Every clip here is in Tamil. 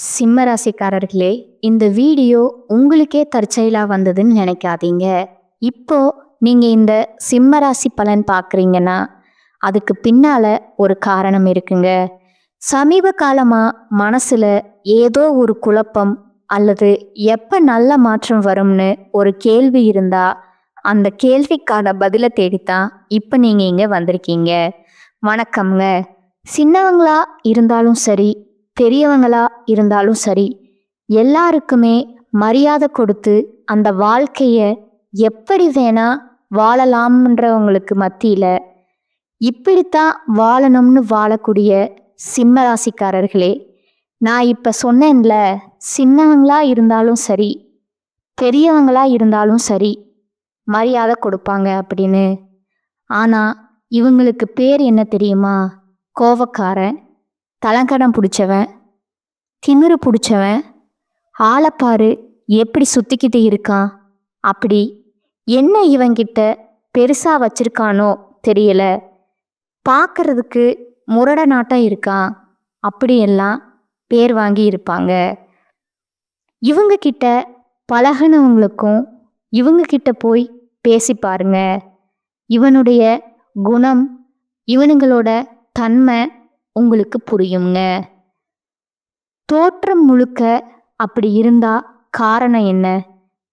சிம்ம ராசிக்காரர்களே, இந்த வீடியோ உங்களுக்கே தற்செயலா வந்ததுன்னு நினைக்காதீங்க. இப்போ நீங்க இந்த சிம்ம ராசி பலன் பார்க்குறீங்கன்னா, அதுக்கு பின்னால ஒரு காரணம் இருக்குங்க. சமீப காலமா மனசுல ஏதோ ஒரு குழப்பம் அல்லது எப்ப நல்ல மாற்றம் வரும்னு ஒரு கேள்வி இருந்தா, அந்த கேள்விக்கான பதிலை தேடித்தான் இப்ப நீங்க இங்க வந்திருக்கீங்க. வணக்கம்ங்க. சின்னவங்களா இருந்தாலும் சரி, பெரியவங்களா இருந்தாலும் சரி, எல்லாருக்குமே மரியாதை கொடுத்து அந்த வாழ்க்கைய எப்படி வேணா வாழலாம்ன்றவங்களுக்கு மத்தியில இப்படித்தான் வாழணும்னு வாழக்கூடிய சிம்ம ராசிக்காரர்களே, நான் இப்ப சொன்னேன்ல, சின்னவங்களா இருந்தாலும் சரி, பெரியவங்களா இருந்தாலும் சரி, மரியாதை கொடுப்பாங்க அப்படின்னு. ஆனா இவங்களுக்கு பேர் என்ன தெரியுமா? கோவக்காரன், தலங்கடம் பிடிச்சவன், திமிரு பிடிச்சவன், ஆளப்பாரு எப்படி சுத்திக்கிட்டு இருக்கான், அப்படி என்ன இவங்கிட்ட பெருசா வச்சிருக்கானோ தெரியல, பார்க்கறதுக்கு முரட நாட்டம் இருக்கான், அப்படியெல்லாம் பேர் வாங்கி இருப்பாங்க. இவங்க கிட்ட பழகுனவங்களுக்கும் இவங்க கிட்ட போய் பேசி பாருங்க. இவனுடைய குணம், இவனுங்களோட தன்மை உங்களுக்கு புரியுங்க. தோற்றம் முழுக்க அப்படி இருந்தா காரணம் என்ன?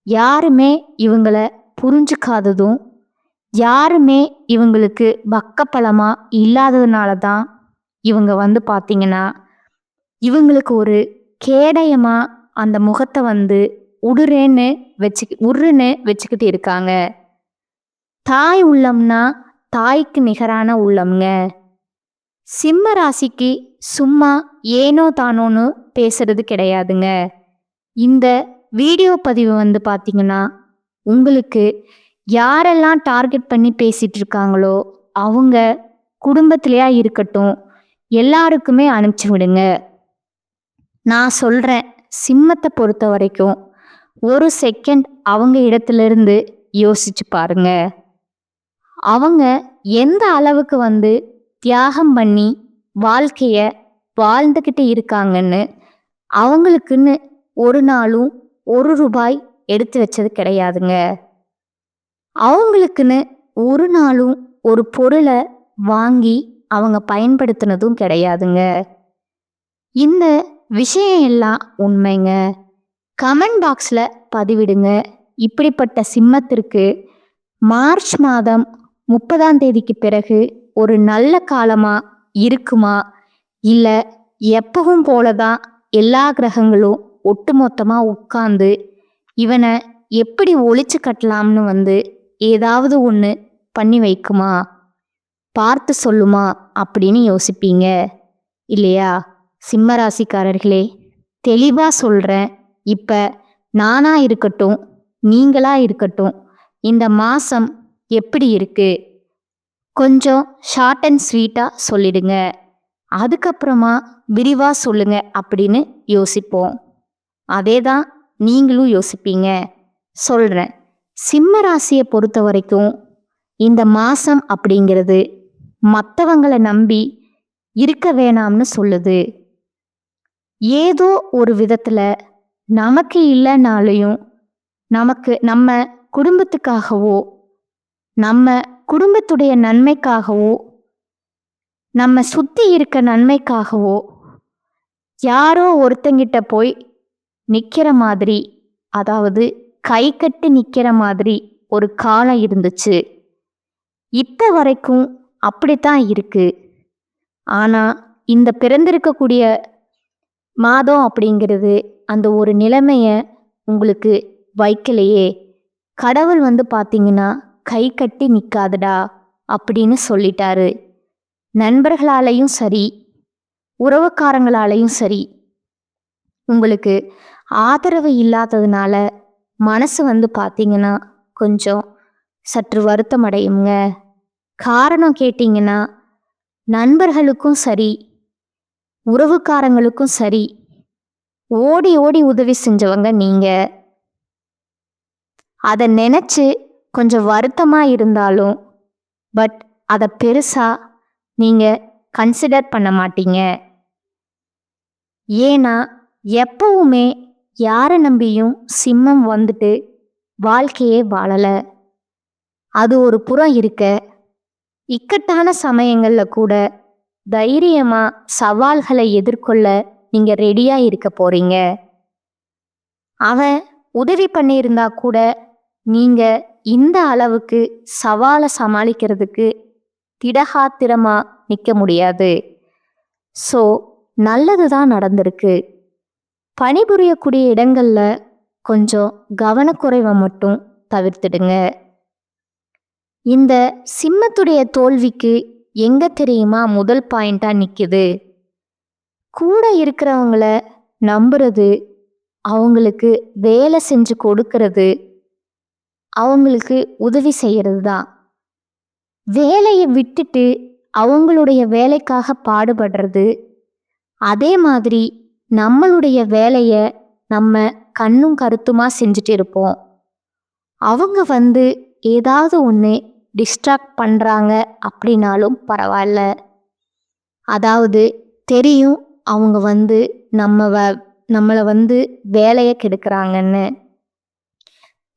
யாருமே இவங்கள புரிஞ்சுக்காததும், யாருமே இவங்களுக்கு பக்கபலமா இல்லாததுனால தான் இவங்க பார்த்தீங்கன்னா, இவங்களுக்கு ஒரு கேடயமா அந்த முகத்தை உருன்னு வச்சுக்கிட்டு இருக்காங்க. தாய் உள்ளம்னா தாய்க்கு நிகரான உள்ளம்ங்க. சிம்ம ராசிக்கு சும்மா ஏனோ தானோன்னு பேசுறது கிடையாதுங்க. இந்த வீடியோ பதிவு பார்த்தீங்கன்னா, உங்களுக்கு யாரெல்லாம் டார்கெட் பண்ணி பேசிட்டு இருக்காங்களோ அவங்க குடும்பத்திலேயா இருக்கட்டும், எல்லாருக்குமே அனுப்பிச்சு விடுங்க. நான் சொல்றேன், சிம்மத்தை பொறுத்த வரைக்கும் ஒரு செகண்ட் அவங்க இடத்துல யோசிச்சு பாருங்க. அவங்க எந்த அளவுக்கு தியாகம் பண்ணி வாழ்க்கைய வாழ்ந்துக்கிட்டு இருக்காங்கன்னு அவங்களுக்குன்னு ஒரு நாளும் ஒரு ரூபாய் எடுத்து வச்சது கிடையாதுங்க. அவங்களுக்குன்னு ஒரு நாளும் ஒரு பொருளை வாங்கி அவங்க பயன்படுத்தினதும் கிடையாதுங்க. இந்த விஷயம் எல்லாம் உண்மைங்க. கமெண்ட் பாக்ஸில் பதிவிடுங்க. இப்படிப்பட்ட சிம்மத்திற்கு மார்ச் மாதம் 30ஆம் தேதிக்கு பிறகு ஒரு நல்ல காலமா இருக்குமா, இல்லை எப்பவும் போலதான் எல்லா கிரகங்களும் ஒட்டுமொத்தமா உட்கார்ந்து இவனை எப்படி ஒழிச்சு கட்டலாம்னு ஏதாவது ஒன்று பண்ணி வைக்குமா, பார்த்து சொல்லுமா அப்படின்னு யோசிப்பீங்க இல்லையா? சிம்ம ராசிக்காரர்களே, தெளிவா சொல்றேன். இப்ப நானா இருக்கட்டும், நீங்களா இருக்கட்டும், இந்த மாசம் எப்படி இருக்கு கொஞ்சம் ஷார்ட் அண்ட் ஸ்வீட்டா சொல்லிடுங்க. அதுக்கப்புறமா விரிவா சொல்லுங்க அப்படின்னு யோசிப்போம். அதே தான் நீங்களும் யோசிப்பீங்க. சொல்றேன், சிம்ம ராசியை பொறுத்த வரைக்கும் இந்த மாசம் அப்படிங்கிறது மற்றவங்களை நம்பி இருக்க வேணாம்னு சொல்லுது. ஏதோ ஒரு விதத்துல நமக்கு இல்லைனாலையும் நம்ம குடும்பத்துக்காகவோ, நம்ம குடும்பத்துடைய நன்மைக்காகவோ, நம்ம சுத்தி இருக்க நன்மைக்காகவோ யாரோ ஒருத்தங்கிட்ட போய் நிக்கிற மாதிரி, அதாவது கை கட்டி நிக்கிற மாதிரி ஒரு காலம் இருந்துச்சு. இப்ப வரைக்கும் அப்படித்தான் இருக்கு. ஆனா இந்த பிறந்திருக்கக்கூடிய மாதம் அப்படிங்கிறது அந்த ஒரு நிலைமைய உங்களுக்கு வைக்கலையே. கடவுள் பார்த்தீங்கன்னா, கை கட்டி நிக்காதடா அப்படின்னு சொல்லிட்டாரு. நண்பர்களாலையும் சரி, உறவுக்காரங்களாலையும் சரி, உங்களுக்கு ஆதரவு இல்லாததுனால மனசு பார்த்தீங்கன்னா கொஞ்சம் சற்று வருத்தம் அடையுங்க. காரணம் கேட்டீங்கன்னா, நண்பர்களுக்கும் சரி, உறவுக்காரங்களுக்கும் சரி, ஓடி ஓடி உதவி செஞ்சவங்க நீங்க. அதை நினைச்சு கொஞ்சம் வருத்தமா இருந்தாலும் பட் அதை பெருசா நீங்க கன்சிடர் பண்ண மாட்டீங்க. ஏன்னா எப்பவுமே யாரை நம்பியும் சிம்மம் வந்துட்டு வாழ்க்கையே வாழலை. அது ஒரு புறம் இருக்க, இக்கட்டான சமயங்கள்ல கூட தைரியமா சவால்களை எதிர்கொள்ள நீங்க ரெடியா இருக்க போறீங்க. அவன் உதவி பண்ணியிருந்தா கூட நீங்க இந்த அளவுக்கு சவாலை சமாளிக்கிறதுக்கு திடகாத்திரமா நிற்க முடியாது. ஸோ நல்லதுதான் நடந்திருக்கு. பணிபுரியக்கூடிய இடங்கள்ல கொஞ்சம் கவனக்குறைவை மட்டும் தவிர்த்துடுங்க. இந்த சிம்மத்துடைய தோல்விக்கு எங்க தெரியுமா முதல் பாயிண்டா நிக்குது? கூட இருக்கிறவங்கள நம்புறது, அவங்களுக்கு வேலை செஞ்சு கொடுக்கறது, அவங்களுக்கு உதவி செய்யறது தான். வேலையை விட்டுட்டு அவங்களுடைய வேலைக்காக பாடுபடுறது, அதே மாதிரி நம்மளுடைய வேலையை நம்ம கண்ணும் கருத்துமா செஞ்சுட்டு இருப்போம். அவங்க ஏதாவது ஒன்று டிஸ்ட்ராக்ட் பண்ணுறாங்க அப்படின்னாலும் பரவாயில்ல. அதாவது தெரியும் அவங்க நம்மளை வேலையை கெடுக்கிறாங்கன்னு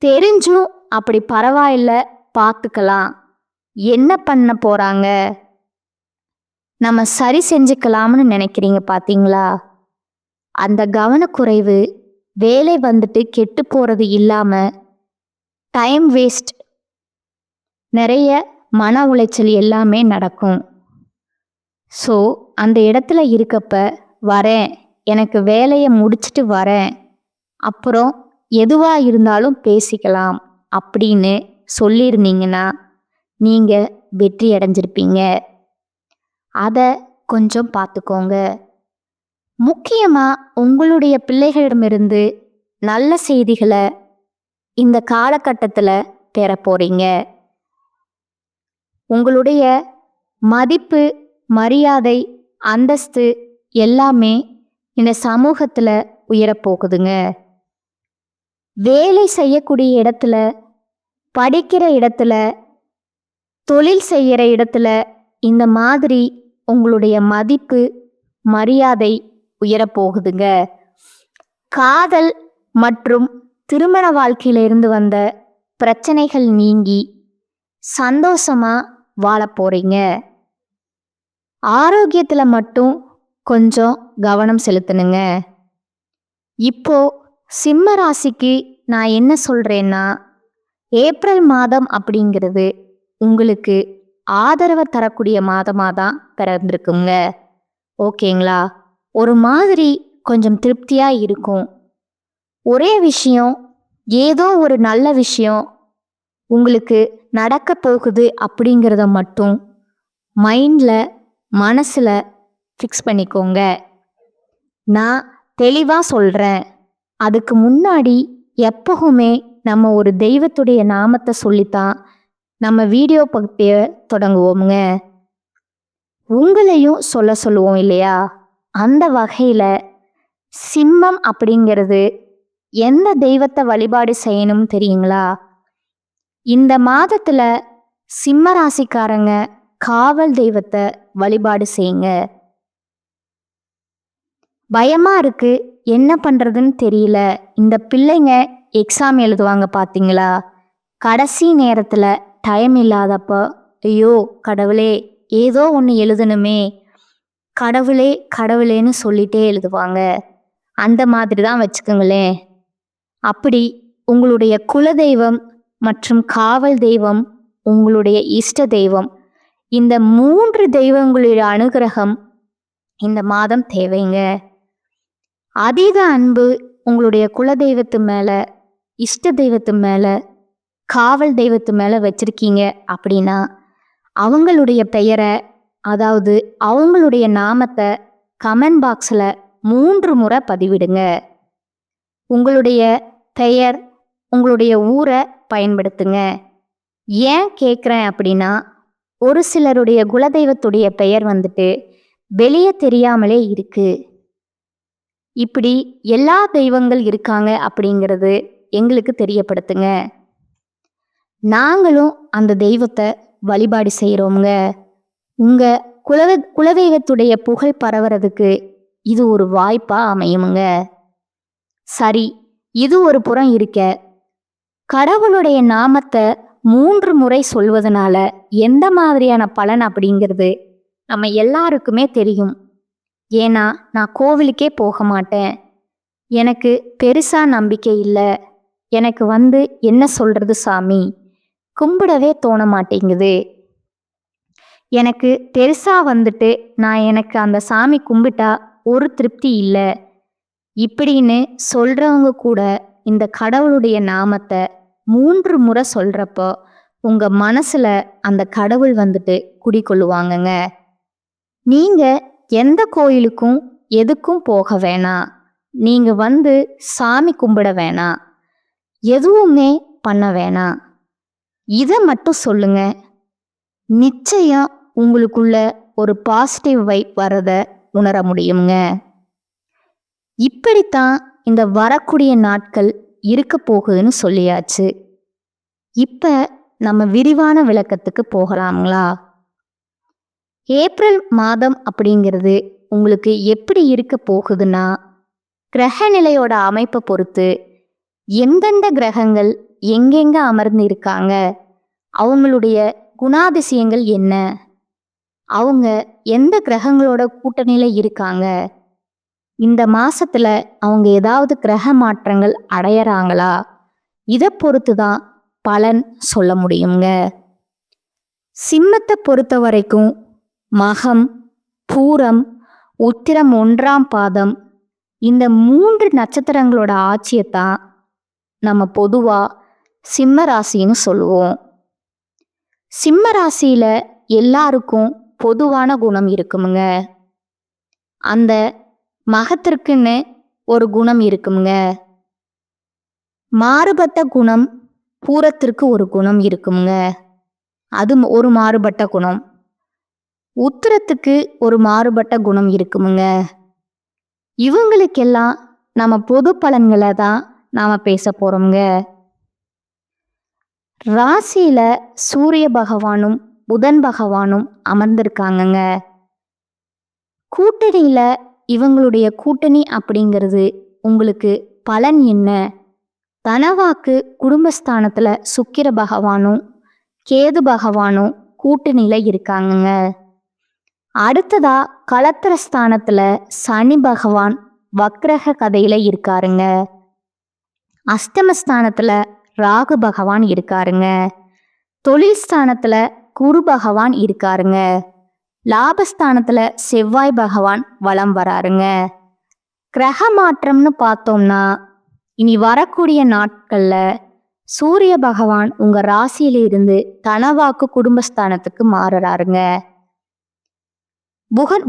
தெரிஞ்சும் அப்படி பரவாயில்ல, பார்த்துக்கலாம், என்ன பண்ண போகிறாங்க, நம்ம சரி செஞ்சுக்கலாம்னு நினைக்கிறீங்க பார்த்தீங்களா? அந்த கவனக்குறைவு வேலை கெட்டு போகிறது இல்லாமல் டைம் வேஸ்ட், நிறைய மன உளைச்சல் எல்லாமே நடக்கும். ஸோ அந்த இடத்துல இருக்கப்ப வரேன், எனக்கு வேலையை முடிச்சுட்டு வரேன், அப்புறம் எதுவாக இருந்தாலும் பேசிக்கலாம் அப்படின்னு சொல்லியிருந்தீங்கன்னா நீங்கள் வெற்றி அடைஞ்சிருப்பீங்க. அதை கொஞ்சம் பார்த்துக்கோங்க. முக்கியமாக உங்களுடைய பிள்ளைகளிடமிருந்து நல்ல செய்திகளை இந்த காலகட்டத்தில் பெற போறீங்க. உங்களுடைய மதிப்பு, மரியாதை, அந்தஸ்து எல்லாமே இந்த சமூகத்தில் உயரப்போகுதுங்க. வேலை செய்யக்கூடிய இடத்துல, படிக்கிற இடத்துல, தொழில் செய்கிற இடத்துல இந்த மாதிரி உங்களுடைய மதிப்பு, மரியாதை உயரப்போகுதுங்க. காதல் மற்றும் திருமண வாழ்க்கையிலிருந்து வந்த பிரச்சனைகள் நீங்கி சந்தோஷமா வாழ போறீங்க. ஆரோக்கியத்தில் மட்டும் கொஞ்சம் கவனம் செலுத்தணுங்க. இப்போ சிம்ம ராசிக்கு நான் என்ன சொல்றேன்னா, ஏப்ரல் மாதம் அப்படிங்கிறது உங்களுக்கு ஆதரவை தரக்கூடிய மாதமாக தான் பிறந்திருக்குங்க. ஓகேங்களா? ஒரு மாதிரி கொஞ்சம் திருப்தியாக இருக்கும். ஒரே விஷயம், ஏதோ ஒரு நல்ல விஷயம் உங்களுக்கு நடக்க போகுது அப்படிங்கிறத மட்டும் மைண்டில், மனசில் ஃபிக்ஸ் பண்ணிக்கோங்க. நான் தெளிவாக சொல்கிறேன். அதுக்கு முன்னாடி எப்பவுமே நம்ம ஒரு தெய்வத்துடைய நாமத்தை சொல்லித்தான் நம்ம வீடியோ பகுதிய தொடங்குவோமுங்க. உங்களையும் சொல்லுவோம் இல்லையா? அந்த வகையில் சிம்மம் அப்படிங்கிறது எந்த தெய்வத்தை வழிபாடு செய்யணும்னு தெரியுங்களா? இந்த மாதத்துல சிம்ம ராசிக்காரங்க காவல் தெய்வத்தை வழிபாடு செய்யுங்க. பயமா இருக்கு, என்ன பண்றதுன்னு தெரியல, இந்த பிள்ளைங்க எக்ஸாம் எழுதுவாங்க பார்த்தீங்களா, கடைசி நேரத்துல டைம் இல்லாதப்போ ஐயோ கடவுளே ஏதோ ஒன்று எழுதணுமே, கடவுளே கடவுளேன்னு சொல்லிட்டே எழுதுவாங்க. அந்த மாதிரி தான் வச்சுக்கோங்களேன். அப்படி உங்களுடைய குலதெய்வம் மற்றும் காவல் தெய்வம், உங்களுடைய இஷ்ட தெய்வம், இந்த 3 தெய்வங்களுடைய அனுகிரகம் இந்த மாதம் தேவைங்க. அதீத அன்பு உங்களுடைய குலதெய்வத்து மேலே, இஷ்ட தெய்வத்து மேலே, காவல் தெய்வத்து மேலே வச்சிருக்கீங்க அப்படின்னா அவங்களுடைய பெயரை, அதாவது அவங்களுடைய நாமத்தை கமெண்ட் பாக்ஸில் 3 முறை பதிவிடுங்க. உங்களுடைய பெயர், உங்களுடைய ஊரை பயன்படுத்துங்க. ஏன் கேட்குறேன் அப்படின்னா, ஒரு சிலருடைய குலதெய்வத்துடைய பெயர் வெளியே தெரியாமலே இருக்கு. இப்படி எல்லா தெய்வங்கள் இருக்காங்க அப்படிங்கிறது எங்களுக்கு தெரியப்படுத்துங்க. நாங்களும் அந்த தெய்வத்தை வழிபாடு செய்கிறோங்க. உங்கள் குலதெய்வத்துடைய புகழ் பரவுறதுக்கு இது ஒரு வாய்ப்பாக அமையுமுங்க. சரி, இது ஒரு புறம் இருக்க, கடவுளுடைய நாமத்தை 3 முறை சொல்வதனால எந்த மாதிரியான பலன் அப்படிங்கிறது நம்ம எல்லாருக்குமே தெரியும். ஏன்னா நான் கோவிலுக்கே போக மாட்டேன், எனக்கு பெருசா நம்பிக்கை இல்லை, எனக்கு என்ன சொல்றது சாமி, கும்பிடவே தோண மாட்டேங்குது, எனக்கு பெருசா எனக்கு அந்த சாமி கும்பிட்டா ஒரு திருப்தி இல்லை இப்படின்னு சொல்றவங்க கூட இந்த கடவுளுடைய நாமத்தை 3 முறை சொல்றப்போ உங்க மனசுல அந்த கடவுள் குடிக்கொள்ளுவாங்கங்க. நீங்க எந்த கோயிலுக்கும் எதுக்கும் போக வேணாம், நீங்க சாமி கும்பிட வேணாம், எதுவுமே பண்ண வேணாம், இதை மட்டும் சொல்லுங்க. நிச்சயம் உங்களுக்குள்ள ஒரு பாசிட்டிவ் வைப் வரத உணர முடியுங்க. இப்படித்தான் இந்த வரக்கூடிய நாட்கள் இருக்க போகுதுன்னு சொல்லியாச்சு. இப்ப நம்ம விரிவான விளக்கத்துக்கு போகலாங்களா? ஏப்ரல் மாதம் அப்படிங்கிறது உங்களுக்கு எப்படி இருக்க போகுதுன்னா, கிரக நிலையோட அமைப்பை பொறுத்து எந்தெந்த கிரகங்கள் எங்கெங்க அமர்ந்து இருக்காங்க, அவங்களுடைய குணாதிசயங்கள் என்ன, அவங்க எந்த கிரகங்களோட கூட்டணியில இருக்காங்க, இந்த மாசத்துல அவங்க ஏதாவது கிரக மாற்றங்கள் அடையறாங்களா, இதை பொறுத்து தான் பலன் சொல்ல முடியுங்க. சிம்மத்தை பொறுத்த வரைக்கும் மகம், பூரம், உத்திரம் 1ஆம் பாதம் இந்த 3 நட்சத்திரங்களோட ஆட்சியைத்தான் நம்ம பொதுவா சிம்ம ராசின்னு சொல்லுவோம். சிம்ம ராசியில எல்லாருக்கும் பொதுவான குணம் இருக்குமுங்க. அந்த மகத்திற்குன்னு ஒரு குணம் இருக்குமுங்க. மாறுபட்ட குணம் பூரத்திற்கு ஒரு குணம் இருக்குமுங்க. அது ஒரு மாறுபட்ட குணம். உத்திரத்துக்கு ஒரு மாறுபட்ட குணம் இருக்குமுங்க. இவங்களுக்கெல்லாம் நம்ம பொது பலன்களை தான் நாம பேச போறோம்ங்க. ராசியில சூரிய பகவானும் புதன் பகவானும் அமர்ந்திருக்காங்கங்க. கூட்டணியில இவங்களுடைய கூட்டணி அப்படிங்கிறது உங்களுக்கு பலன் என்ன? தனவாக்கு குடும்பஸ்தானத்துல சுக்கிர பகவானும் கேது பகவானும் கூட்டணியில இருக்காங்கங்க. அடுத்ததா களத்திரஸ்தானத்துல சனி பகவான் வக்ரக கதையில இருக்காருங்க. அஷ்டமஸ்தானத்துல ராகு பகவான் இருக்காருங்க. தொழில் ஸ்தானத்துல குரு பகவான் இருக்காருங்க. லாபஸ்தானத்துல செவ்வாய் பகவான் வலம் வராருங்க. கிரக மாற்றம்னு பார்த்தோம்னா இனி வரக்கூடிய நாட்கள்ல சூரிய பகவான் உங்க ராசியில இருந்து தனவாக்கு குடும்பஸ்தானத்துக்கு மாறுறாருங்க.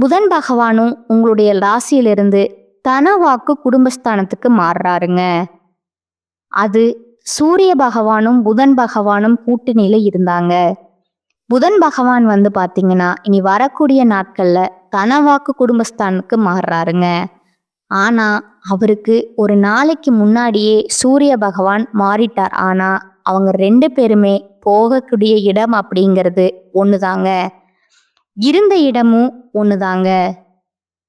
புதன் பகவானும் உங்களுடைய ராசியிலிருந்து தனவாக்கு குடும்பஸ்தானத்துக்கு மாறுறாருங்க. அது சூரிய பகவானும் புதன் பகவானும் கூட்டணியில இருந்தாங்க. புதன் பகவான் பாத்தீங்கன்னா இனி வரக்கூடிய நாட்கள்ல தனவாக்கு குடும்பஸ்தானுக்கு மாறுறாருங்க. ஆனா அவருக்கு ஒரு நாளைக்கு முன்னாடியே சூரிய பகவான் மாறிட்டார். ஆனா அவங்க 2 பேருமே போகக்கூடிய இடம் அப்படிங்கிறது ஒண்ணுதாங்க. இருந்த இடமும் ஒண்ணுதாங்க,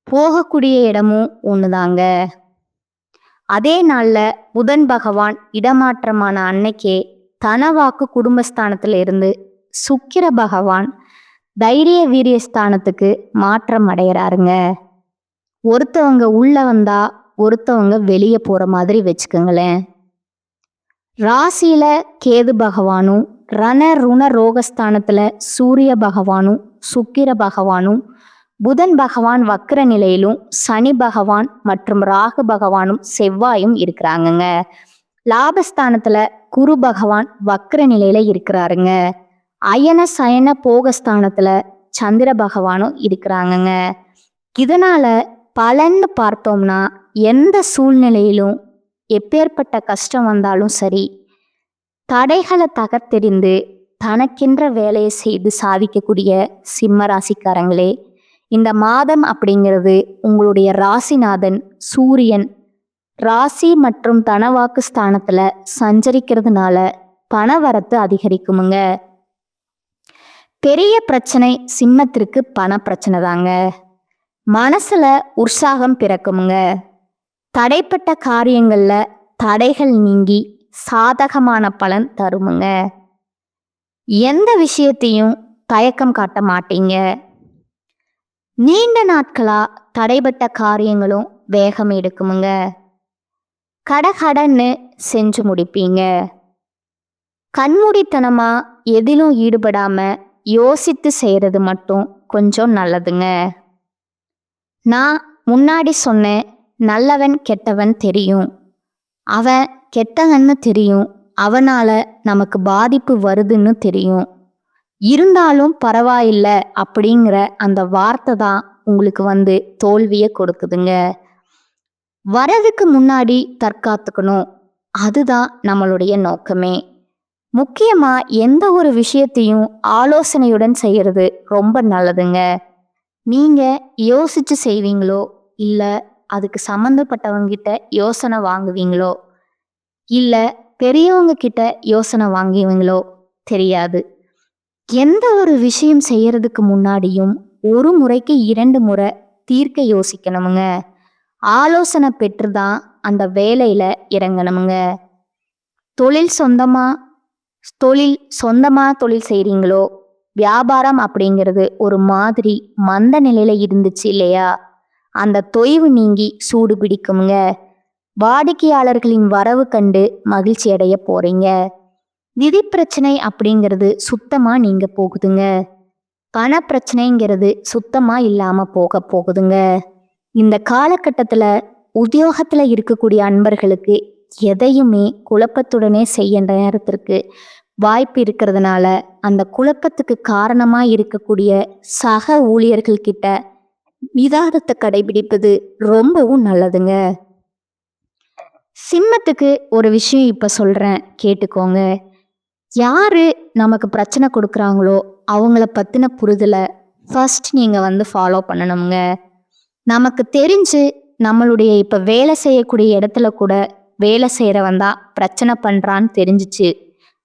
போகக்கூடிய இடமும் ஒண்ணுதாங்க. அதே நாள்ல புதன் பகவான் இடமாற்றமான அன்னைக்கே தனவாக்கு குடும்பஸ்தானத்துல இருந்து சுக்கிர பகவான் தைரிய வீரியஸ்தானத்துக்கு மாற்றம் அடைகிறாருங்க. ஒருத்தவங்க உள்ள வந்தா ஒருத்தவங்க வெளியே போற மாதிரி வச்சுக்கோங்களேன். ராசியில கேது பகவானும் ரண ருண ரோகஸ்தானத்துல சூரிய பகவானும் சுக்கிர பகவானும் புதன் பகவான் வக்ர நிலையிலும் சனி பகவான் மற்றும் ராகு பகவானும் செவ்வாயும் இருக்கிறாங்கங்க. லாபஸ்தானத்துல குரு பகவான் வக்ர நிலையில இருக்கிறாருங்க. அயன சயன போகஸ்தானத்துல சந்திர பகவானும் இருக்கிறாங்கங்க. இதனால பலன்னு பார்த்தோம்னா எந்த சூழ்நிலையிலும் எப்பேற்பட்ட கஷ்டம் வந்தாலும் சரி, தடைகளை தகர்த்தெறிந்து தனக்கென்ற வேலையை செய்து சாதிக்கக்கூடிய சிம்ம ராசிக்காரங்களே, இந்த மாதம் அப்படிங்கிறது உங்களுடைய ராசிநாதன் சூரியன் ராசி மற்றும் தனவாக்கு ஸ்தானத்துல சஞ்சரிக்கிறதுனால பணவரத்து அதிகரிக்குமுங்க. பெரிய பிரச்சனை சிம்மத்திற்கு பண பிரச்சனை தாங்க. மனசுல உற்சாகம் பிறக்குமுங்க. தடைப்பட்ட காரியங்கள்ல தடைகள் நீங்கி சாதகமான பலன் தருமுங்க. எந்த விஷயத்தையும் தயக்கம் காட்ட மாட்டீங்க. நீண்ட நாட்களா தடைப்பட்ட காரியங்களும் வேகம் எடுக்குமுங்க. கடகடன்னு செஞ்சு முடிப்பீங்க. கண்மூடித்தனமா எதிலும் ஈடுபடாம யோசித்து செய்யறது மட்டும் கொஞ்சம் நல்லதுங்க. நான் முன்னாடி சொன்னேன், நல்லவன் கெட்டவன் தெரியும், அவன் கெட்டவன்னு தெரியும், அவனால நமக்கு பாதிப்பு வருதுன்னு தெரியும், இருந்தாலும் பரவாயில்ல அப்படிங்கிற அந்த வார்த்தை தான் உங்களுக்கு தோல்வியை கொடுக்குதுங்க. வரதுக்கு முன்னாடி தற்காத்துக்கணும், அதுதான் நம்மளுடைய நோக்கமே. முக்கியமா எந்த ஒரு விஷயத்தையும் ஆலோசனையுடன் செய்யறது ரொம்ப நல்லதுங்க. நீங்க யோசிச்சு செய்வீங்களோ இல்ல அதுக்கு சம்மந்தப்பட்டவங்க கிட்ட யோசனை வாங்குவீங்களோ இல்ல பெரியவங்க கிட்ட யோசனை வாங்குவீங்களோ தெரியாது. எந்த ஒரு விஷயம் செய்யறதுக்கு முன்னாடியும் ஒரு முறைக்கு 2 முறை தீர்க்க யோசிக்கணுமுங்க. ஆலோசனை பெற்றுதான் அந்த வேலையில இறங்கணுமுங்க. தொழில் சொந்தமா செய்றீங்களோ, வியாபாரம் அப்படிங்கிறது ஒரு மாதிரி மந்த நிலையில இருந்துச்சு இல்லையா, அந்த தொய்வு நீங்கி சூடு பிடிக்குமுங்க. வாடிக்கையாளர்களின் வரவு கண்டு மகிழ்ச்சி அடைய போறீங்க. நிதி பிரச்சனை அப்படிங்கிறது சுத்தமா நீங்க போகுதுங்க. பண பிரச்சனைங்கிறது சுத்தமா இல்லாம போகுதுங்க. இந்த காலகட்டத்துல உத்தியோகத்துல இருக்கக்கூடிய அன்பர்களுக்கு எதையுமே குழப்பத்துடனே செய்ய நேரத்திற்கு வாய்ப்பு இருக்கிறதுனால அந்த குழப்பத்துக்கு காரணமா இருக்கக்கூடிய சக ஊழியர்கள் கிட்ட நிதானத்தை கடைபிடிப்பது ரொம்பவும் நல்லதுங்க. சிம்மத்துக்கு ஒரு விஷயம் இப்ப சொல்றேன், கேட்டுக்கோங்க. யாரு நமக்கு பிரச்சனை கொடுக்குறாங்களோ அவங்கள பத்தின புரிதலை ஃபர்ஸ்ட் நீங்க ஃபாலோ பண்ணணுங்க. நமக்கு தெரிஞ்சு நம்மளுடைய இப்ப வேலை செய்யக்கூடிய இடத்துல கூட வேலை செய்யறவன் தான் பிரச்சனை பண்றான்னு தெரிஞ்சிச்சு,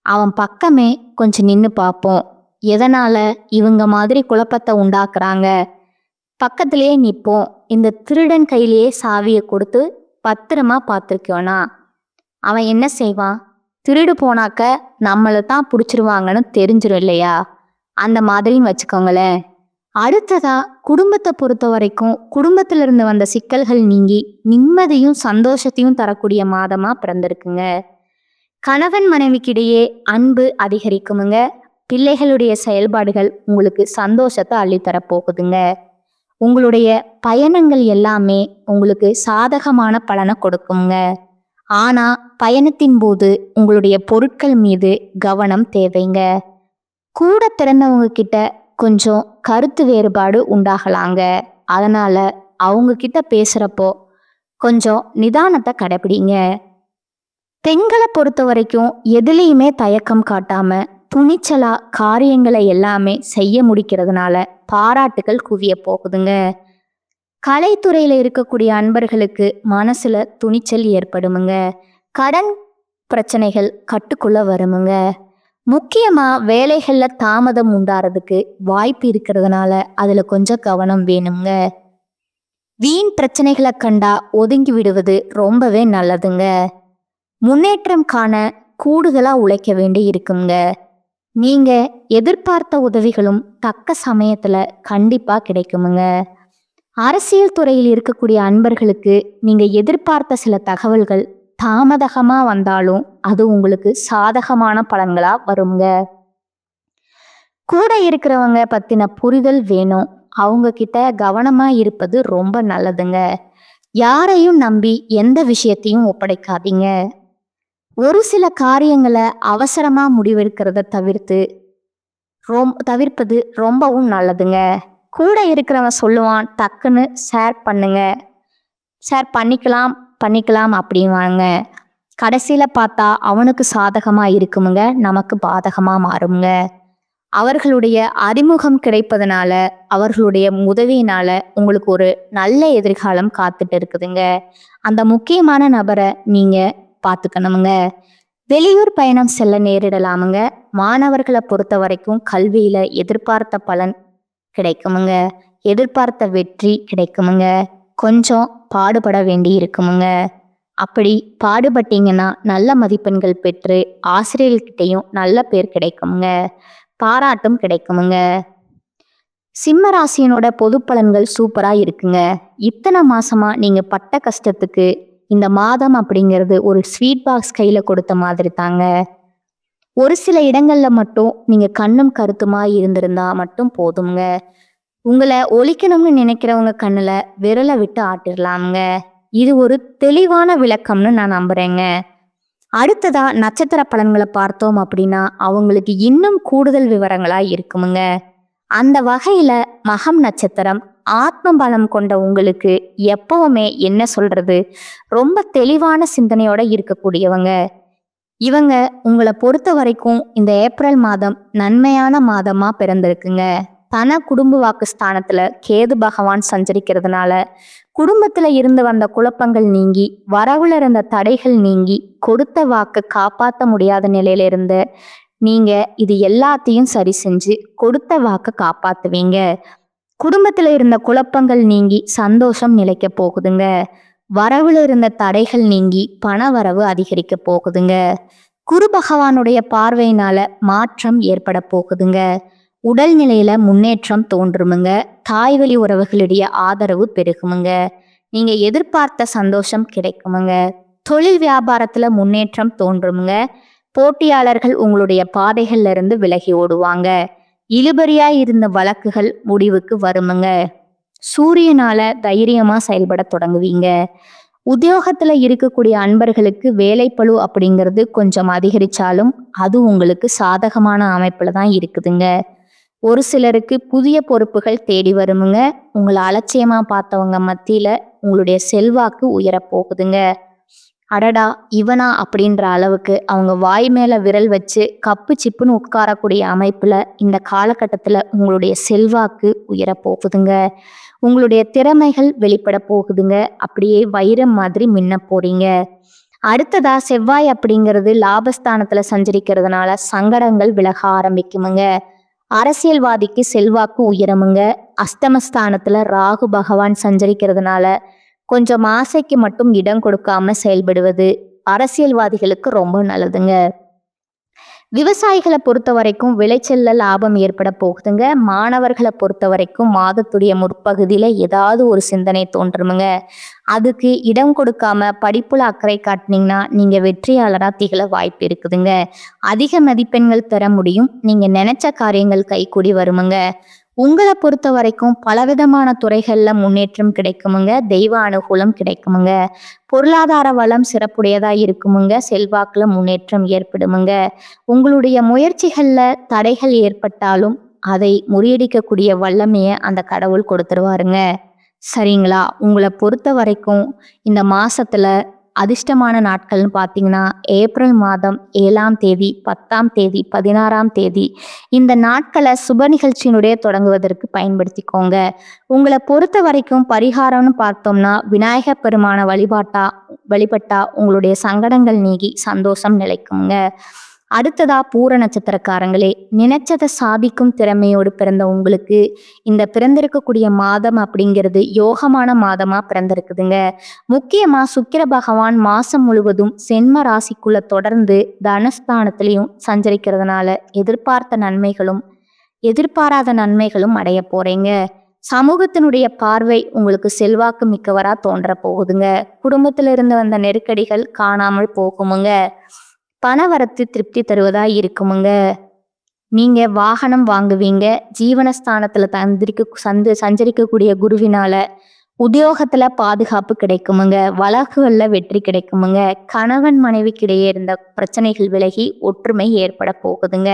அவன் பக்கமே கொஞ்சம் நின்று பார்ப்போம். எதனால இவங்க மாதிரி குழப்பத்தை உண்டாக்குறாங்க, பக்கத்திலேயே நிற்போம். இந்த திருடன் கையிலேயே சாவியை கொடுத்து பத்திரமா பார்த்துருக்கோனா அவன் என்ன செய்வான், திருடு போனாக்க நம்மளை தான் பிடிச்சிருவாங்கன்னு தெரிஞ்சிடும் இல்லையா, அந்த மாதிரின்னு வச்சுக்கோங்களேன். அடுத்ததா குடும்பத்தை பொறுத்த வரைக்கும் குடும்பத்துல இருந்து வந்த சிக்கல்கள் நீங்கி நிம்மதியும் சந்தோஷத்தையும் தரக்கூடிய மாதமா பிறந்திருக்குங்க. கணவன் மனைவிக்கிடையே அன்பு அதிகரிக்குமுங்க. பிள்ளைகளுடைய செயல்பாடுகள் உங்களுக்கு சந்தோஷத்தை அள்ளித்தர போகுதுங்க. உங்களுடைய பயணங்கள் எல்லாமே உங்களுக்கு சாதகமான பலனை கொடுக்குங்க. ஆனா பயணத்தின் போது உங்களுடைய பொருட்கள் மீது கவனம் தேவைங்க. கூட பிறந்தவங்க கிட்ட கொஞ்சம் கருத்து வேறுபாடு உண்டாகலாங்க. அதனால அவங்க கிட்ட பேசுறப்போ கொஞ்சம் நிதானத்தை கடைபிடிங்க. பெண்களை பொறுத்த வரைக்கும் எதுலேயுமே தயக்கம் காட்டாம துணிச்சலா காரியங்களை எல்லாமே செய்ய முடிக்கிறதுனால பாராட்டுகள் குவிய போகுதுங்க. கலைத்துறையில இருக்கக்கூடிய அன்பர்களுக்கு மனசுல துணிச்சல் ஏற்படுமுங்க. கடன் பிரச்சனைகள் கட்டுக்குள்ள வருமுங்க. முக்கியமா வேலைகள்ல தாமதம் உண்டாறதுக்கு வாய்ப்பு இருக்கிறதுனால அதுல கொஞ்சம் கவனம் வேணுங்க. வீண் பிரச்சனைகளை கண்டா ஒதுங்கி விடுவது ரொம்பவே நல்லதுங்க. முன்னேற்றம் காண கூடுதலா உழைக்க வேண்டி இருக்குங்க. நீங்க எதிர்பார்த்த உதவிகளும் தக்க சமயத்துல கண்டிப்பா கிடைக்குமுங்க. அரசியல் துறையில் இருக்கக்கூடிய அன்பர்களுக்கு நீங்க எதிர்பார்த்த சில தகவல்கள் தாமதமா வந்தாலும் அது உங்களுக்கு சாதகமான பலன்களா வருங்க. கூட இருக்கிறவங்க பத்தின புரிதல் வேணும். அவங்க கிட்ட கவனமா இருப்பது ரொம்ப நல்லதுங்க. யாரையும் நம்பி எந்த விஷயத்தையும் ஒப்படைக்காதீங்க. ஒரு சில காரியங்களை அவசரமா முடிவெடுக்கிறத தவிர்ப்பது ரொம்பவும் நல்லதுங்க. கூட இருக்கிறவன் சொல்லுவான், டக்குன்னு ஷேர் பண்ணிக்கலாம் அப்படின்வாங்க. கடைசியில பார்த்தா அவனுக்கு சாதகமா இருக்குமுங்க, நமக்கு பாதகமா மாறுங்க. அவர்களுடைய அறிமுகம் கிடைப்பதனால அவர்களுடைய உதவியினால உங்களுக்கு ஒரு நல்ல எதிர்காலம் காத்துட்டு இருக்குதுங்க. அந்த முக்கியமான நபரை நீங்க பார்த்துக்கணுமுங்க. வெளியூர் பயணம் செல்ல நேரிடலாமுங்க. மாணவர்களை பொறுத்த வரைக்கும் கல்வியில எதிர்பார்த்த பலன் கிடைக்குமுங்க. எதிர்பார்த்த வெற்றி கிடைக்குமுங்க. கொஞ்சம் பாடுபட வேண்டி இருக்குமுங்க. அப்படி பாடுபட்டீங்கன்னா நல்ல மதிப்பெண்கள் பெற்று ஆசிரியர்கிட்டையும் நல்ல பேர் கிடைக்குமுங்க. பாராட்டும் கிடைக்குமுங்க. சிம்ம ராசியினோட பொது பலன்கள் சூப்பரா இருக்குங்க. இத்தனை மாசமா நீங்க பட்ட கஷ்டத்துக்கு இந்த மாதம் அப்படிங்கிறது ஒரு ஸ்வீட் பாக்ஸ் கையில கொடுத்த மாதிரி தாங்க. ஒரு சில இடங்கள்ல மட்டும் நீங்க கண்ணும் கருத்துமா இருந்திருந்தா மட்டும் போதுங்க. உங்களை ஒழிக்கணும்னு நினைக்கிறவங்க கண்ணுல விரலை விட்டு ஆட்டிடலாம்ங்க. இது ஒரு தெளிவான விளக்கம்னு நான் நம்புறேங்க. அடுத்ததா நட்சத்திர பலன்களை பார்த்தோம் அப்படின்னா அவங்களுக்கு இன்னும் கூடுதல் விவரங்களா இருக்குமுங்க. அந்த வகையில மகம் நட்சத்திரம் ஆத்ம பலம் கொண்ட உங்களுக்கு எப்பவுமே என்ன சொல்றது, ரொம்ப தெளிவான சிந்தனையோட இருக்கக்கூடியவங்க. இவங்க உங்களை பொறுத்த வரைக்கும் இந்த ஏப்ரல் மாதம் நன்மையான மாதமா பிறந்திருக்குங்க. தன குடும்ப வாக்கு ஸ்தானத்துல கேது பகவான் சஞ்சரிக்கிறதுனால குடும்பத்துல இருந்து வந்த குழப்பங்கள் நீங்கி, வரவுல இருந்த தடைகள் நீங்கி, கொடுத்த வாக்கு காப்பாற்ற முடியாத நிலையில இருந்த நீங்க இது எல்லாத்தையும் சரி செஞ்சு கொடுத்த வாக்க காப்பாத்துவீங்க. குடும்பத்துல இருந்த குழப்பங்கள் நீங்கி சந்தோஷம் நிலைக்க போகுதுங்க. வரவுல இருந்த தடைகள் நீங்கி பண வரவு அதிகரிக்க போகுதுங்க. குரு பகவானுடைய பார்வையினால மாற்றம் ஏற்பட போகுதுங்க. உடல்நிலையில முன்னேற்றம் தோன்றுமுங்க. தாய்வழி உறவுகளுடைய ஆதரவு பெருகுமுங்க. நீங்க எதிர்பார்த்த சந்தோஷம் கிடைக்குமுங்க. தொழில் வியாபாரத்துல முன்னேற்றம் தோன்றுமுங்க. போட்டியாளர்கள் உங்களுடைய பாதைகள்ல இருந்து விலகி ஓடுவாங்க. இழுபறியா இருந்த வழக்குகள் முடிவுக்கு வருமுங்க. சூரியனால தைரியமா செயல்பட தொடங்குவீங்க. உத்தியோகத்துல இருக்கக்கூடிய அன்பர்களுக்கு வேலைப்பளு அப்படிங்கிறது கொஞ்சம் அதிகரிச்சாலும் அது உங்களுக்கு சாதகமான அமைப்புல தான் இருக்குதுங்க. ஒரு சிலருக்கு புதிய பொறுப்புகள் தேடி வருமுங்க. உங்களை அலட்சியமா பார்த்தவங்க மத்தியில உங்களுடைய செல்வாக்கு உயரப்போகுதுங்க. அடடா இவனா அப்படின்ற அளவுக்கு அவங்க வாய் மேல விரல் வச்சு கப்பு சிப்புன்னு உட்காரக்கூடிய அமைப்புல இந்த காலகட்டத்துல உங்களுடைய செல்வாக்கு உயரப்போகுதுங்க. உங்களுடைய திறமைகள் வெளிப்பட போகுதுங்க. அப்படியே வைரம் மாதிரி மின்ன போறீங்க. அடுத்ததா செவ்வாய் அப்படிங்கிறது லாபஸ்தானத்துல சஞ்சரிக்கிறதுனால சங்கடங்கள் விலக ஆரம்பிக்குமுங்க. அரசியல்வாதிக்கு செல்வாக்கு உயரமுங்க. அஸ்தமஸ்தானத்துல ராகு பகவான் சஞ்சரிக்கிறதுனால கொஞ்சம் ஆசைக்கு மட்டும் இடம் கொடுக்காம செயல்படுவது அரசியல்வாதிகளுக்கு ரொம்ப நல்லதுங்க. விவசாயிகளை பொறுத்த வரைக்கும் விளைச்சல்ல லாபம் ஏற்பட போகுதுங்க. மாணவர்களை பொறுத்த வரைக்கும் மாதத்துடைய முற்பகுதியில ஏதாவது ஒரு சிந்தனை தோன்றுமுங்க. அதுக்கு இடம் கொடுக்காம படிப்புல அக்கறை காட்டினீங்கன்னா நீங்க வெற்றியாளரா திகழ வாய்ப்பு இருக்குதுங்க. அதிக மதிப்பெண்கள் பெற முடியும். நீங்க நினைச்ச காரியங்கள் கைகூடி வருமுங்க. உங்களை பொறுத்த வரைக்கும் பலவிதமான துறைகள்ல முன்னேற்றம் கிடைக்குமுங்க. தெய்வ அனுகூலம் கிடைக்குமுங்க. பொருளாதார வளம் சிறப்புடையதா இருக்குமுங்க. செல்வாக்குல முன்னேற்றம் ஏற்படுமுங்க. உங்களுடைய முயற்சிகள்ல தடைகள் ஏற்பட்டாலும் அதை முறியடிக்கக்கூடிய வல்லமையை அந்த கடவுள் கொடுத்துருவாருங்க. சரிங்களா? உங்களை பொறுத்த வரைக்கும் இந்த மாசத்துல அதிர்ஷ்டமான நாட்கள்னு பார்த்தீங்கன்னா ஏப்ரல் மாதம் 7ஆம் தேதி, 10ஆம் தேதி, 16ஆம் தேதி இந்த நாட்களை சுப நிகழ்ச்சியினுடைய தொடங்குவதற்கு பயன்படுத்திக்கோங்க. உங்களை பொறுத்த வரைக்கும் பரிகாரம்னு பார்த்தோம்னா விநாயகர் பெருமான வழிபட்டா உங்களுடைய சங்கடங்கள் நீங்கி சந்தோஷம் நிலைக்குங்க. அடுத்ததா பூர நட்சத்திரக்காரங்களே, நினைச்சதை சாதிக்கும் திறமையோடு பிறந்த உங்களுக்கு இந்த பிறந்திருக்கக்கூடிய மாதம் அப்படிங்கிறது யோகமான மாதமா பிறந்திருக்குதுங்க. முக்கியமா சுக்கிர பகவான் மாசம் முழுவதும் சென்ம ராசிக்குள்ள தொடர்ந்து தனஸ்தானத்திலையும் சஞ்சரிக்கிறதுனால எதிர்பார்த்த நன்மைகளும் எதிர்பாராத நன்மைகளும் அடைய போறீங்க. சமூகத்தினுடைய பார்வை உங்களுக்கு செல்வாக்கு மிக்கவரா தோன்ற போகுதுங்க. குடும்பத்துல இருந்து வந்த நெருக்கடிகள் காணாமல் போகுமுங்க. பணவரத்து திருப்தி தருவதா இருக்குமுங்க. நீங்க வாகனம் வாங்குவீங்க. ஜீவனஸ்தானத்துல சஞ்சரிக்கக்கூடிய குருவினால உத்தியோகத்துல பாதுகாப்பு கிடைக்குமுங்க. வழக்குகள்ல வெற்றி கிடைக்குமுங்க. கணவன் மனைவிக்கிடையே இருந்த பிரச்சனைகள் விலகி ஒற்றுமை ஏற்பட போகுதுங்க.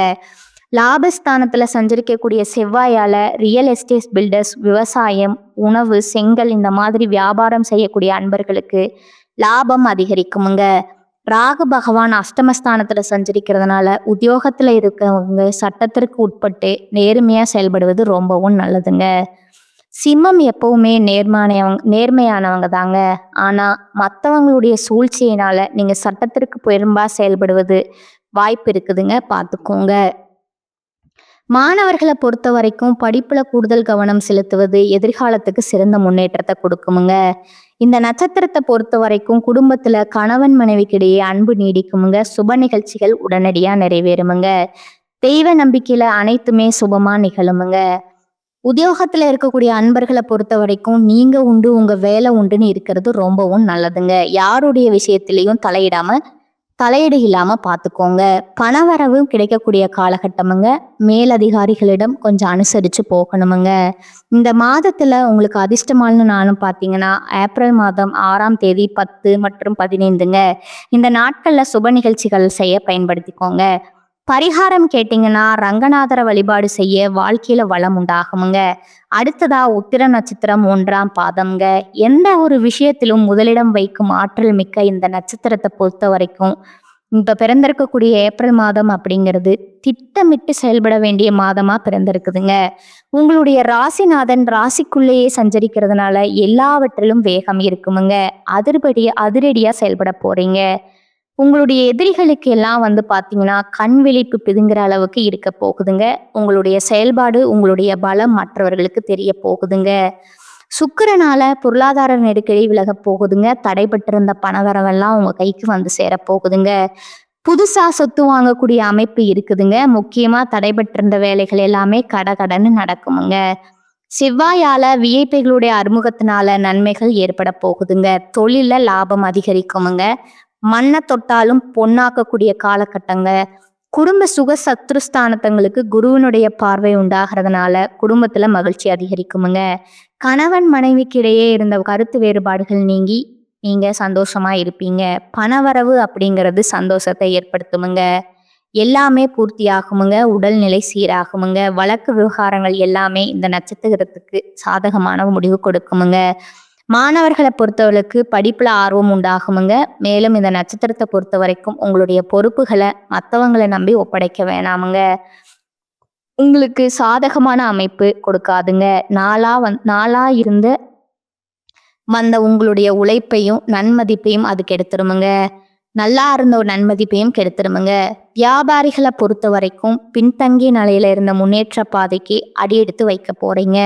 லாபஸ்தானத்துல சஞ்சரிக்கக்கூடிய செவ்வாயால ரியல் எஸ்டேட் பில்டர்ஸ், விவசாயம், உணவு, செங்கல் இந்த மாதிரி வியாபாரம் செய்யக்கூடிய அன்பர்களுக்கு லாபம் அதிகரிக்குமுங்க. ராகு பகவான் அஷ்டமஸ்தானத்துல சஞ்சரிக்கிறதுனால உத்தியோகத்துல இருக்கவங்க சட்டத்திற்கு உட்பட்டு நேர்மையா செயல்படுவது ரொம்பவும் நல்லதுங்க. சிம்மம் எப்பவுமே நேர்மையானவங்க தாங்க. ஆனா மற்றவங்களுடைய சூழ்ச்சியினால நீங்க சட்டத்திற்கு புறம்பா செயல்படுவது வாய்ப்பு இருக்குதுங்க, பார்த்துக்கோங்க. மாணவர்கள பொறுத்தவரைக்கும் படிப்புல கூடுதல் கவனம் செலுத்துவது எதிர்காலத்துக்கு சிறந்த முன்னேற்றத்த குடுக்குமுங்க. இந்த நட்சத்திரத்த பொறுத்தவரைக்கும் குடும்பத்துல கணவன் மனைவிக்கிடையே அன்பு நீடிக்குமுங்க. சுப நிகழ்ச்சிகள் உடனடியா நிறைவேறுமுங்க. தெய்வ நம்பிக்கையில அனைத்துமே சுபமா நிகழுமுங்க. உத்தியோகத்துல இருக்கக்கூடிய அன்பர்கள பொறுத்தவரைக்கும் நீங்க உண்டு, உங்க வேலை உண்டுன்னு இருக்கிறது ரொம்பவும் நல்லதுங்க. யாருடைய விஷயத்திலயும் தலையீடு இல்லாம பார்த்துக்கோங்க. பணவரவு கிடைக்கக்கூடிய காலகட்டமுங்க. மேலதிகாரிகளிடம் கொஞ்சம் அனுசரிச்சு போகணுமுங்க. இந்த மாதத்துல உங்களுக்கு அதிர்ஷ்டமான நாளும் பார்த்தீங்கன்னா, ஏப்ரல் மாதம் 6ஆம் தேதி 10 மற்றும் 15ங்க. இந்த நாட்கள்ல சுப நிகழ்ச்சிகள் செய்ய பயன்படுத்திக்கோங்க. பரிகாரம் கேட்டீங்கன்னா, ரங்கநாதர வழிபாடு செய்ய வாழ்க்கையில வளம் உண்டாகுமுங்க. அடுத்ததா உத்திர நட்சத்திரம் 1ஆம் பாதம்ங்க. எந்த ஒரு விஷயத்திலும் முதலிடம் வைக்கும் ஆற்றல் மிக்க இந்த நட்சத்திரத்தை பொறுத்த வரைக்கும் இப்ப பிறந்திருக்கக்கூடிய ஏப்ரல் மாதம் அப்படிங்கிறது திட்டமிட்டு செயல்பட வேண்டிய மாதமா பிறந்திருக்குதுங்க. உங்களுடைய ராசிநாதன் ராசிக்குள்ளேயே சஞ்சரிக்கிறதுனால எல்லாவற்றிலும் வேகம் இருக்குமுங்க. அதிரடியா செயல்பட போறீங்க. உங்களுடைய எதிரிகளுக்கு எல்லாம் பார்த்தீங்கன்னா கண் விழிப்பு பிதுங்குற அளவுக்கு இருக்க போகுதுங்க. உங்களுடைய செயல்பாடு, உங்களுடைய பலம் மற்றவர்களுக்கு தெரிய போகுதுங்க. சுக்கிரனால பொருளாதார நெருக்கடி விலக போகுதுங்க. தடைபட்டிருந்த பணவரவெல்லாம் உங்க கைக்கு வந்து சேர போகுதுங்க. புதுசா சொத்து வாங்கக்கூடிய அமைப்பு இருக்குதுங்க. முக்கியமா தடைபட்டிருந்த வேலைகள் எல்லாமே கடகடன்னு நடக்குமுங்க. செவ்வாயால விஐபிகளுடைய அறிமுகத்தினால நன்மைகள் ஏற்பட போகுதுங்க. தொழில லாபம் அதிகரிக்குமுங்க. மண்ணை தொட்டாலும் பொன்னாக்கக்கூடிய காலகட்டங்க. குடும்ப சுக சத்ருஸ்தானத்தங்களுக்கு குருவினுடைய பார்வை உண்டாகிறதுனால குடும்பத்துல மகிழ்ச்சி அதிகரிக்குமுங்க. கணவன் மனைவிக்கு இடையே இருந்த கருத்து வேறுபாடுகள் நீங்கி நீங்க சந்தோஷமா இருப்பீங்க. பணவரவு அப்படிங்கிறது சந்தோஷத்தை ஏற்படுத்துமுங்க. எல்லாமே பூர்த்தியாகுமுங்க. உடல்நிலை சீராகுமுங்க. வழக்கு விவகாரங்கள் எல்லாமே இந்த நட்சத்திரத்துக்கு சாதகமான முடிவு கொடுக்குமுங்க. மாணவர்களை பொறுத்தவரைக்கு படிப்புல ஆர்வம் உண்டாகுமுங்க. மேலும் இந்த நட்சத்திரத்தை பொறுத்த வரைக்கும் உங்களுடைய பொறுப்புகளை மற்றவங்களை நம்பி ஒப்படைக்க வேணாமுங்க. உங்களுக்கு சாதகமான அமைப்பு கொடுக்காதுங்க. நாளா இருந்து வந்த உங்களுடைய உழைப்பையும் நன்மதிப்பையும் அது கெடுத்துருமுங்க. நல்லா இருந்த ஒரு நன்மதிப்பையும் கெடுத்துருமுங்க. வியாபாரிகளை பொறுத்த வரைக்கும் பின்தங்கிய நிலையில இருந்த முன்னேற்ற பாதைக்கு அடியெடுத்து வைக்க போறீங்க.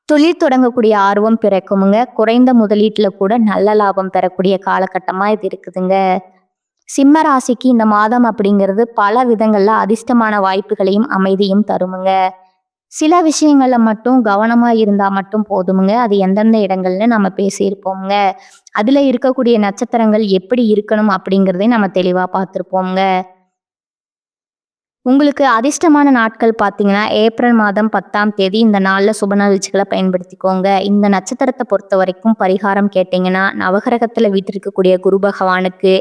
தொழில் தொடங்கக்கூடிய ஆர்வம் பிறக்குமுங்க. குறைந்த முதலீட்டுல கூட நல்ல லாபம் பெறக்கூடிய காலகட்டமா இது இருக்குதுங்க. சிம்ம ராசிக்கு இந்த மாதம் அப்படிங்கிறது பல விதங்கள்ல அதிர்ஷ்டமான வாய்ப்புகளையும் அமைதியும் தருமுங்க. சில விஷயங்கள்ல மட்டும் கவனமா இருந்தா மட்டும் போதுமுங்க. அது எந்தெந்த இடங்கள்னு நம்ம பேசியிருப்போங்க. அதுல இருக்கக்கூடிய நட்சத்திரங்கள் எப்படி இருக்கணும் அப்படிங்கிறதையும் நம்ம தெளிவா பார்த்திருப்போங்க. உங்களுக்கு அதிர்ஷ்டமான நாட்கள் பார்த்தீங்கன்னா, ஏப்ரல் மாதம் 10ஆம் தேதி இந்த நாள்ல சுப நிகழ்ச்சிகளை பயன்படுத்திக்கோங்க. இந்த நட்சத்திரத்தை பொறுத்த வரைக்கும் பரிகாரம் கேட்டீங்கன்னா, நவகிரகத்துல வீற்றிருக்கக்கூடிய குரு பகவானுக்கு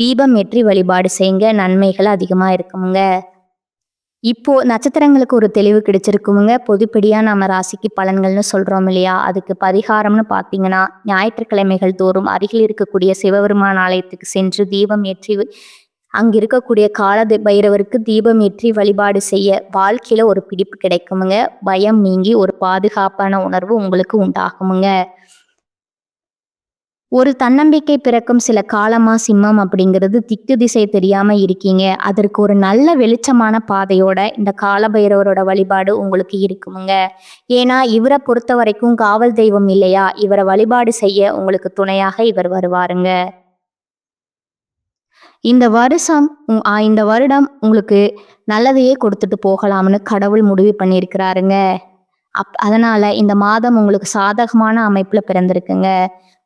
தீபம் ஏற்றி வழிபாடு செய்யுங்க. நன்மைகள் அதிகமா இருக்குமுங்க. இப்போ நட்சத்திரங்களுக்கு ஒரு தெளிவு கிடைச்சிருக்குமுங்க. பொதுப்படியா நம்ம ராசிக்கு பலன்கள்னு சொல்றோம் இல்லையா? அதுக்கு பரிகாரம்னு பார்த்தீங்கன்னா, ஞாயிற்றுக்கிழமைகள் தோறும் அருகில் இருக்கக்கூடிய சிவபெருமான் ஆலயத்துக்கு சென்று தீபம் ஏற்றி அங்க இருக்கக்கூடிய கால பைரவருக்கு தீபம் ஏற்றி வழிபாடு செய்ய வாழ்க்கையில ஒரு பிடிப்பு கிடைக்குமுங்க. பயம் நீங்கி ஒரு பாதுகாப்பான உணர்வு உங்களுக்கு உண்டாகுமுங்க. ஒரு தன்னம்பிக்கை பிறக்கும் சில காலமா சிம்மம் அப்படிங்கிறது திக்கு திசை தெரியாம இருக்கீங்க. அதற்கு ஒரு நல்ல வெளிச்சமான பாதையோட இந்த காலபைரவரோட வழிபாடு உங்களுக்கு இருக்குமுங்க. ஏன்னா இவரை பொறுத்த வரைக்கும் காவல் தெய்வம் இல்லையா? இவரை வழிபாடு செய்ய உங்களுக்கு துணையாக இவர் வருவாருங்க. இந்த வருடம் உங்களுக்கு நல்லதையே கொடுத்துட்டு போகலாம்னு கடவுள் முடிவு பண்ணியிருக்கிறாருங்க. அதனால இந்த மாதம் உங்களுக்கு சாதகமான அமைப்புல பிறந்திருக்குங்க.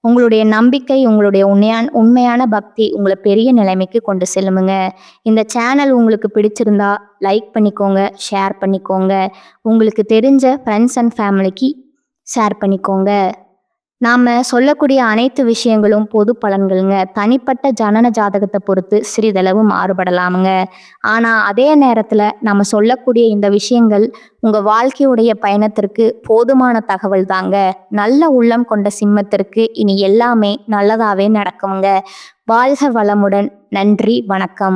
உங்களுடைய நம்பிக்கை, உங்களுடைய உண்மையான பக்தி உங்களை பெரிய நிலைமைக்கு கொண்டு செல்லுமுங்க. இந்த சேனல் உங்களுக்கு பிடிச்சிருந்தா லைக் பண்ணிக்கோங்க, ஷேர் பண்ணிக்கோங்க. உங்களுக்கு தெரிஞ்ச ஃப்ரெண்ட்ஸ் அண்ட் ஃபேமிலிக்கு ஷேர் பண்ணிக்கோங்க. நாம சொல்லக்கூடிய அனைத்து விஷயங்களும் பொது பலன்களுங்க. தனிப்பட்ட ஜனன ஜாதகத்தை பொறுத்து சிறிதளவு மாறுபடலாமுங்க. ஆனா அதே நேரத்துல நம்ம சொல்லக்கூடிய இந்த விஷயங்கள் உங்க வாழ்க்கையுடைய பயணத்திற்கு போதுமான தகவல் தாங்க. நல்ல உள்ளம் கொண்ட சிம்மத்திற்கு இனி எல்லாமே நல்லதாவே நடக்குமுங்க. வாழ்க வளமுடன். நன்றி, வணக்கம்.